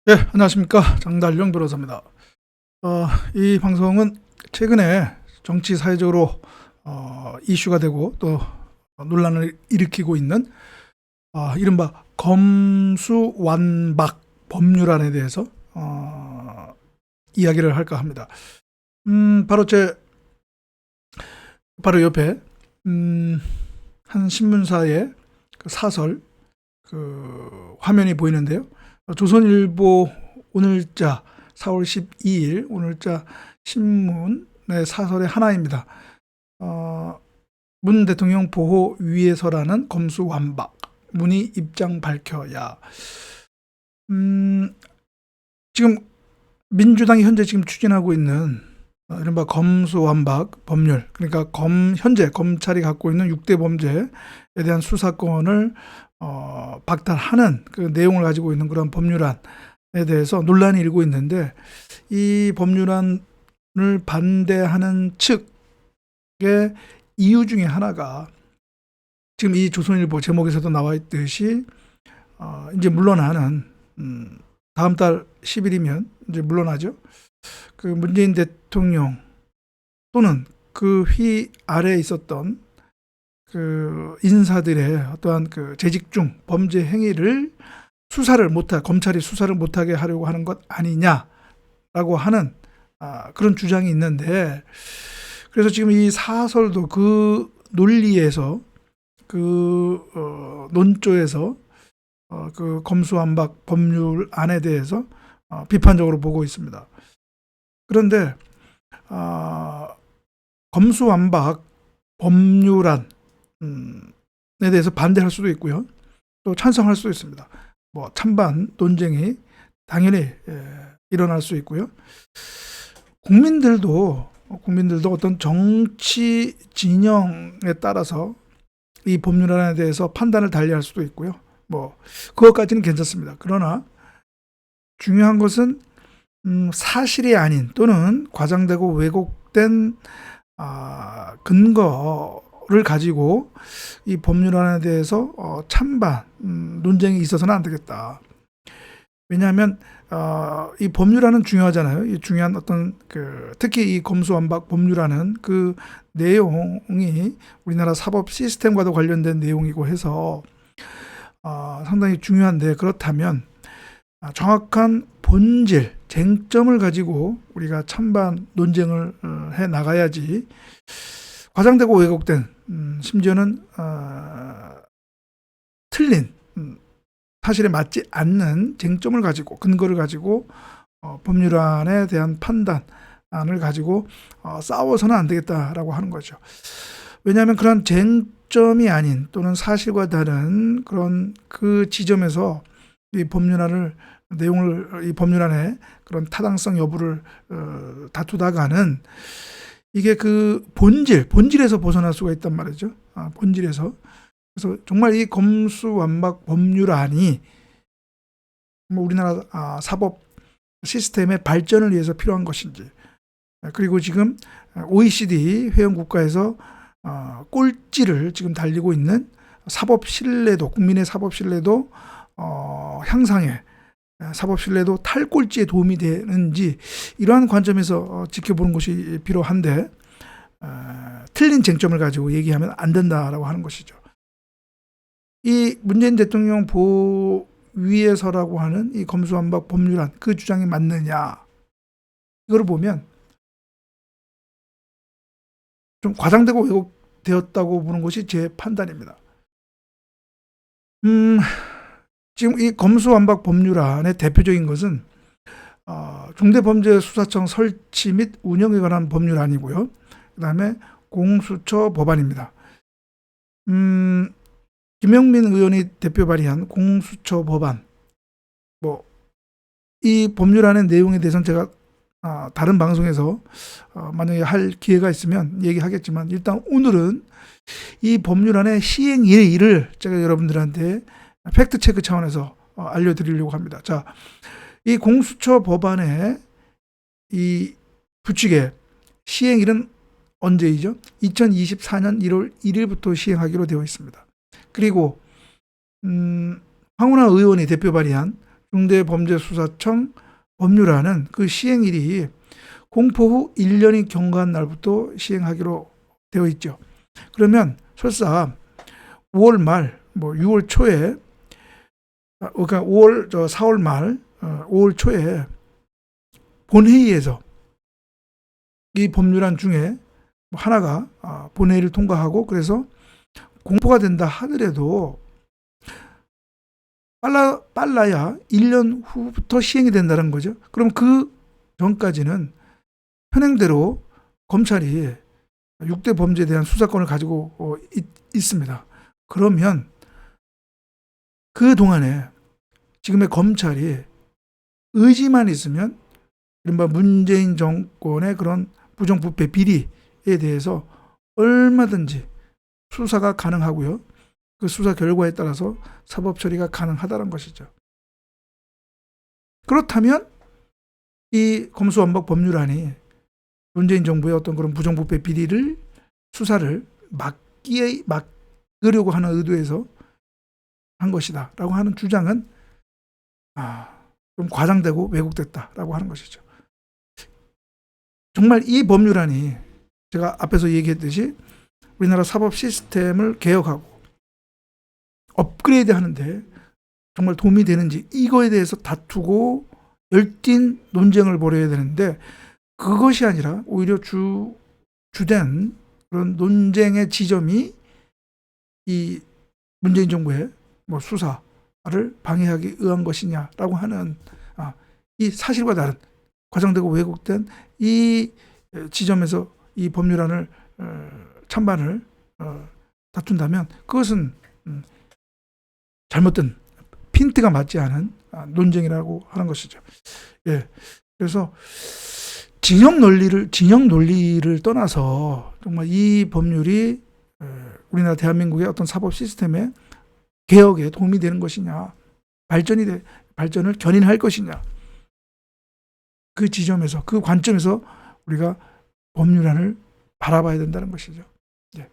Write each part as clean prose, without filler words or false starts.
네, 안녕하십니까. 장달령 변호사입니다. 이 방송은 최근에 정치 사회적으로 이슈가 되고 또 논란을 일으키고 있는 이른바 검수완박 법률안에 대해서 이야기를 할까 합니다. 바로 옆에 한 신문사의 그 사설 그 화면이 보이는데요. 조선일보 오늘자 4월 12일 오늘자 신문의 사설의 하나입니다. 문 대통령 보호 위에서라는 검수완박 문의 입장 밝혀야. 지금 민주당이 현재 지금 추진하고 있는 이른바 검수완박 법률, 그러니까 현재 검찰이 갖고 있는 6대 범죄에 대한 수사권을 박탈하는 그 내용을 가지고 있는 그런 법률안에 대해서 논란이 일고 있는데, 이 법률안을 반대하는 측의 이유 중에 하나가 지금 이 조선일보 제목에서도 나와 있듯이 이제 물러나는 다음 달 10일이면 이제 물러나죠. 그 문재인 대통령 또는 그 휘 아래에 있었던 그 인사들의 어떠한 그 재직 중 범죄 행위를 검찰이 수사를 못하게 하려고 하는 것 아니냐라고 하는 그런 주장이 있는데, 그래서 지금 이 사설도 그 논리에서 그 논조에서 그 검수완박 법률안에 대해서 비판적으로 보고 있습니다. 그런데 검수완박 법률안에 대해서 반대할 수도 있고요, 또 찬성할 수도 있습니다. 뭐 찬반 논쟁이 당연히 일어날 수 있고요. 국민들도 어떤 정치 진영에 따라서 이 법률안에 대해서 판단을 달리할 수도 있고요. 뭐 그것까지는 괜찮습니다. 그러나 중요한 것은 사실이 아닌 또는 과장되고 왜곡된 근거를 가지고 이 법률안에 대해서 찬반 논쟁이 있어서는 안 되겠다. 왜냐하면 이 법률안은 중요하잖아요. 이 중요한 어떤 특히 이 검수완박 법률안은 그 내용이 우리나라 사법 시스템과도 관련된 내용이고 해서 상당히 중요한데, 그렇다면 정확한 본질, 쟁점을 가지고 우리가 찬반 논쟁을 해 나가야지, 과장되고 왜곡된 심지어는 틀린 사실에 맞지 않는 쟁점을 가지고, 근거를 가지고 법률안에 대한 판단을 가지고 싸워서는 안 되겠다라고 하는 거죠. 왜냐하면 그런 쟁점이 아닌 또는 사실과 다른 그런 그 지점에서 이 법률안의 그런 타당성 여부를 다투다가는 이게 그 본질에서 벗어날 수가 있단 말이죠. 본질에서. 그래서 정말 이 검수완박 법률안이 뭐 우리나라 사법 시스템의 발전을 위해서 필요한 것인지, 그리고 지금 OECD 회원 국가에서 꼴찌를 지금 달리고 있는 사법 신뢰도, 국민의 사법 신뢰도 향상에, 사법 신뢰도 탈꼴찌에 도움이 되는지, 이러한 관점에서 지켜보는 것이 필요한데, 틀린 쟁점을 가지고 얘기하면 안 된다라고 하는 것이죠. 이 문재인 대통령 보호 위에서라고 하는 이 검수완박 법률안, 그 주장이 맞느냐, 이걸 보면 좀 과장되고 왜곡되었다고 보는 것이 제 판단입니다. 지금 이 검수완박 법률안의 대표적인 것은 중대범죄수사청 설치 및 운영에 관한 법률안이고요. 그 다음에 공수처 법안입니다. 김영민 의원이 대표 발의한 공수처 법안, 이 법률안의 내용에 대해서는 제가 다른 방송에서 만약에 할 기회가 있으면 얘기하겠지만, 일단 오늘은 이 법률안의 시행일을 제가 여러분들한테 팩트체크 차원에서 알려드리려고 합니다. 자, 이 공수처 법안의 이 규칙의 시행일은 언제이죠? 2024년 1월 1일부터 시행하기로 되어 있습니다. 그리고 황운하 의원이 대표 발의한 중대범죄수사청 법률안은 그 시행일이 공포 후 1년이 경과한 날부터 시행하기로 되어 있죠. 그러면 설사 5월 말, 6월 초에, 그러니까 4월 말, 5월 초에 본회의에서 이 법률안 중에 하나가 본회의를 통과하고 그래서 공포가 된다 하더라도 빨라야 1년 후부터 시행이 된다는 거죠. 그럼 그 전까지는 현행대로 검찰이 6대 범죄에 대한 수사권을 가지고 있습니다. 그러면 그 동안에 지금의 검찰이 의지만 있으면 이른바 문재인 정권의 그런 부정부패 비리에 대해서 얼마든지 수사가 가능하고요. 그 수사 결과에 따라서 사법 처리가 가능하다는 것이죠. 그렇다면 이 검수완박 법률안이 문재인 정부의 어떤 그런 부정부패 비리를 수사를 막으려고 하는 의도에서 한 것이다라고 하는 주장은 좀 과장되고 왜곡됐다라고 하는 것이죠. 정말 이 법률안이 제가 앞에서 얘기했듯이 우리나라 사법 시스템을 개혁하고 업그레이드 하는데 정말 도움이 되는지 이거에 대해서 다투고 열띤 논쟁을 벌여야 되는데 그것이 아니라 오히려 주된 그런 논쟁의 지점이 이 문재인 정부의 수사를 방해하기 의한 것이냐라고 하는 이 사실과 다른 과장되고 왜곡된 이 지점에서 이 법률안을 찬반을 다툰다면 그것은 잘못된 핀트가 맞지 않은 논쟁이라고 하는 것이죠. 예. 그래서 진영 논리를 떠나서 정말 이 법률이 우리나라 대한민국의 어떤 사법 시스템의 개혁에 도움이 되는 것이냐, 발전을 견인할 것이냐, 그 지점에서, 그 관점에서 우리가 법률안을 바라봐야 된다는 것이죠. 예.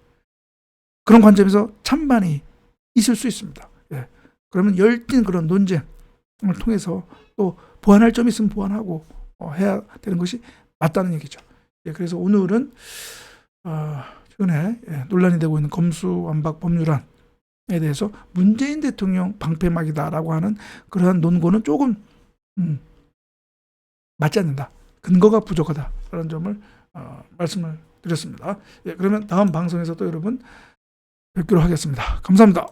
그런 관점에서 찬반이 있을 수 있습니다. 예. 그러면 열띤 그런 논쟁을 통해서 또 보완할 점이 있으면 보완하고 해야 되는 것이 맞다는 얘기죠. 예. 그래서 오늘은 최근에 논란이 되고 있는 검수완박 법률안에 대해서 문재인 대통령 방패막이다라고 하는 그러한 논거는 조금 맞지 않는다. 근거가 부족하다라는 점을 말씀을 드렸습니다. 예, 그러면 다음 방송에서 또 여러분 뵙기로 하겠습니다. 감사합니다.